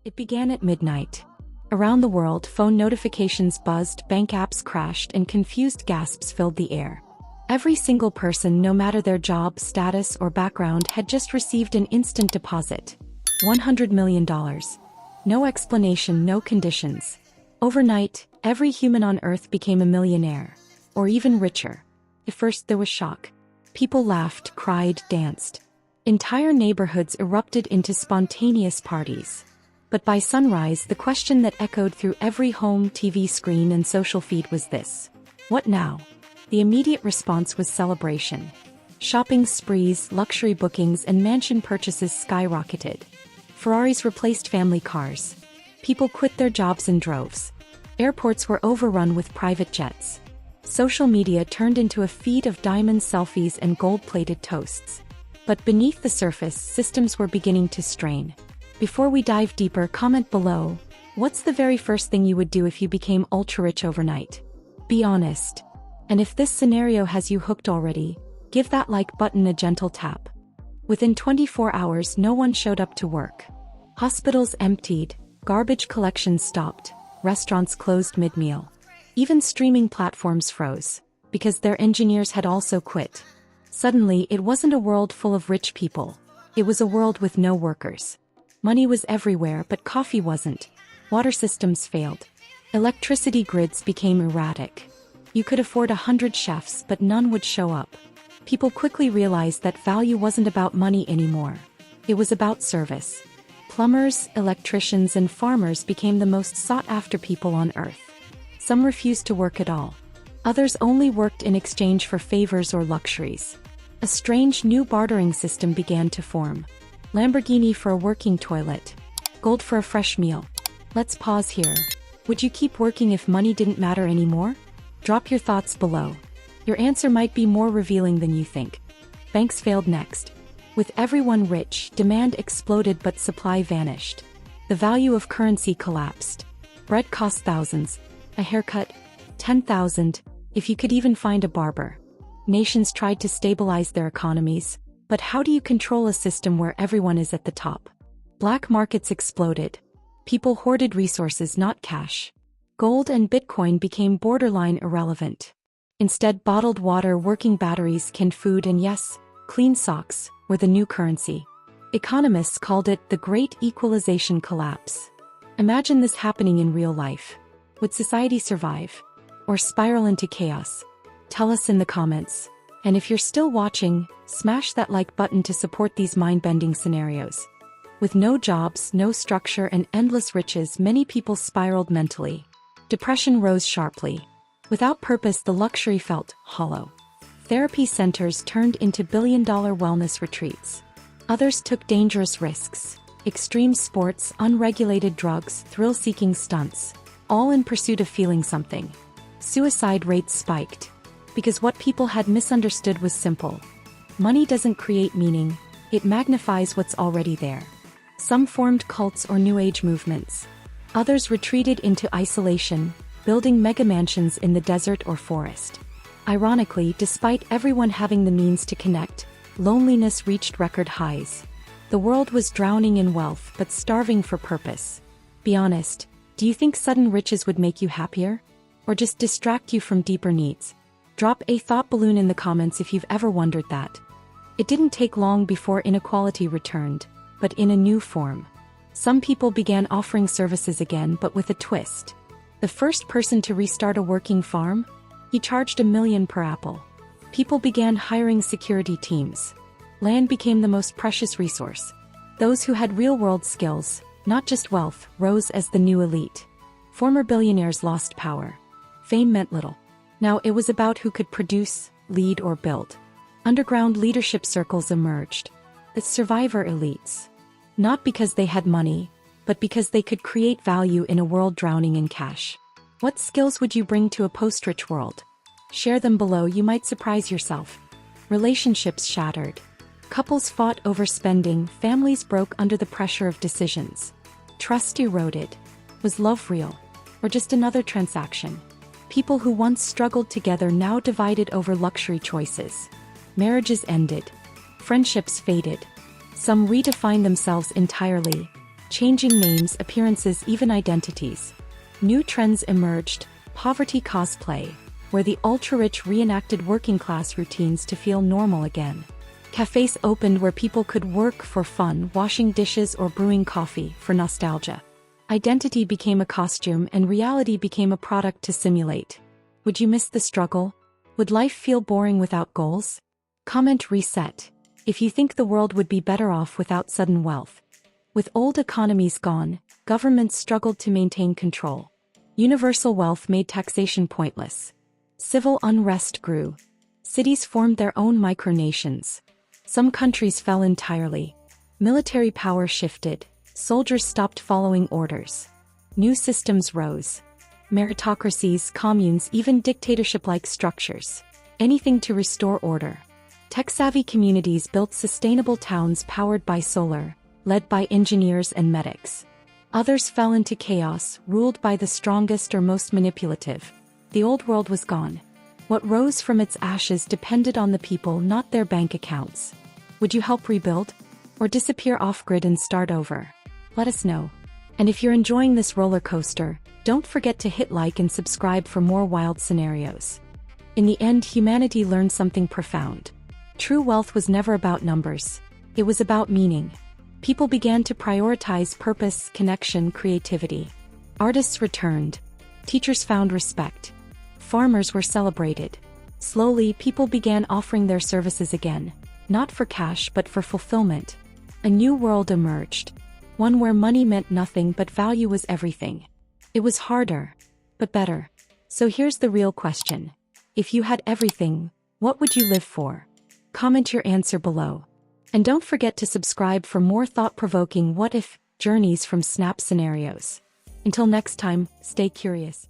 It began at midnight. Around the world, phone notifications buzzed, bank apps crashed, and confused gasps filled the air. Every single person, no matter their job, status, or background, had just received an instant deposit. $100 million. No explanation, no conditions. Overnight, every human on Earth became a millionaire. Or even richer. At first there was shock. People laughed, cried, danced. Entire neighborhoods erupted into spontaneous parties. But by sunrise, the question that echoed through every home, TV screen, and social feed was this: what now? The immediate response was celebration. Shopping sprees, luxury bookings, and mansion purchases skyrocketed. Ferraris replaced family cars. People quit their jobs in droves. Airports were overrun with private jets. Social media turned into a feed of diamond selfies and gold-plated toasts. But beneath the surface, systems were beginning to strain. Before we dive deeper, comment below, what's the very first thing you would do if you became ultra-rich overnight? Be honest. And if this scenario has you hooked already, give that like button a gentle tap. Within 24 hours, no one showed up to work. Hospitals emptied, garbage collections stopped, restaurants closed mid-meal. Even streaming platforms froze, because their engineers had also quit. Suddenly, it wasn't a world full of rich people. It was a world with no workers. Money was everywhere, but coffee wasn't. Water systems failed. Electricity grids became erratic. You could afford 100 chefs, but none would show up. People quickly realized that value wasn't about money anymore. It was about service. Plumbers, electricians, and farmers became the most sought-after people on Earth. Some refused to work at all. Others only worked in exchange for favors or luxuries. A strange new bartering system began to form. Lamborghini for a working toilet. Gold for a fresh meal. Let's pause here. Would you keep working if money didn't matter anymore? Drop your thoughts below. Your answer might be more revealing than you think. Banks failed next. With everyone rich, demand exploded but supply vanished. The value of currency collapsed. Bread cost thousands. A haircut, 10,000, if you could even find a barber. Nations tried to stabilize their economies, but how do you control a system where everyone is at the top? Black markets exploded. People hoarded resources, not cash. Gold and Bitcoin became borderline irrelevant. Instead, bottled water, working batteries, canned food, and yes, clean socks were the new currency. Economists called it the Great Equalization Collapse. Imagine this happening in real life. Would society survive? Or spiral into chaos? Tell us in the comments. And if you're still watching, smash that like button to support these mind-bending scenarios. With no jobs, no structure, and endless riches, many people spiraled mentally. Depression rose sharply. Without purpose, the luxury felt hollow. Therapy centers turned into billion-dollar wellness retreats. Others took dangerous risks. Extreme sports, unregulated drugs, thrill-seeking stunts. All in pursuit of feeling something. Suicide rates spiked. Because what people had misunderstood was simple. Money doesn't create meaning, it magnifies what's already there. Some formed cults or New Age movements. Others retreated into isolation, building mega mansions in the desert or forest. Ironically, despite everyone having the means to connect, loneliness reached record highs. The world was drowning in wealth but starving for purpose. Be honest. Do you think sudden riches would make you happier? Or just distract you from deeper needs? Drop a thought balloon in the comments if you've ever wondered that. It didn't take long before inequality returned, but in a new form. Some people began offering services again, but with a twist. The first person to restart a working farm? He charged $1 million per apple. People began hiring security teams. Land became the most precious resource. Those who had real-world skills, not just wealth, rose as the new elite. Former billionaires lost power. Fame meant little. Now it was about who could produce, lead, or build. Underground leadership circles emerged. The survivor elites. Not because they had money, but because they could create value in a world drowning in cash. What skills would you bring to a post-rich world? Share them below, you might surprise yourself. Relationships shattered. Couples fought over spending, families broke under the pressure of decisions. Trust eroded. Was love real? Or just another transaction? People who once struggled together now divided over luxury choices. Marriages ended. Friendships faded. Some redefined themselves entirely. changing names, appearances, even identities. New trends emerged: poverty cosplay, where the ultra-rich reenacted working-class routines to feel normal again. Cafes opened where people could work for fun, washing dishes or brewing coffee for nostalgia. Identity became a costume and reality became a product to simulate. Would you miss the struggle? Would life feel boring without goals? Comment reset if you think the world would be better off without sudden wealth. With old economies gone, governments struggled to maintain control. Universal wealth made taxation pointless. Civil unrest grew. Cities formed their own micronations. Some countries fell entirely. Military power shifted. Soldiers stopped following orders. New systems rose. Meritocracies, communes, even dictatorship-like structures. Anything to restore order. Tech-savvy communities built sustainable towns powered by solar, led by engineers and medics. Others fell into chaos, ruled by the strongest or most manipulative. The old world was gone. What rose from its ashes depended on the people, not their bank accounts. Would you help rebuild? Or disappear off-grid and start over? Let us know. And if you're enjoying this roller coaster, don't forget to hit like and subscribe for more wild scenarios. In the end, humanity learned something profound. True wealth was never about numbers. It was about meaning. People began to prioritize purpose, connection, creativity. Artists returned. Teachers found respect. Farmers were celebrated. Slowly, people began offering their services again, not for cash but for fulfillment. A new world emerged. One where money meant nothing but value was everything. It was harder, but better. So here's the real question. If you had everything, what would you live for? Comment your answer below. And don't forget to subscribe for more thought-provoking what-if journeys from Snap scenarios. Until next time, stay curious.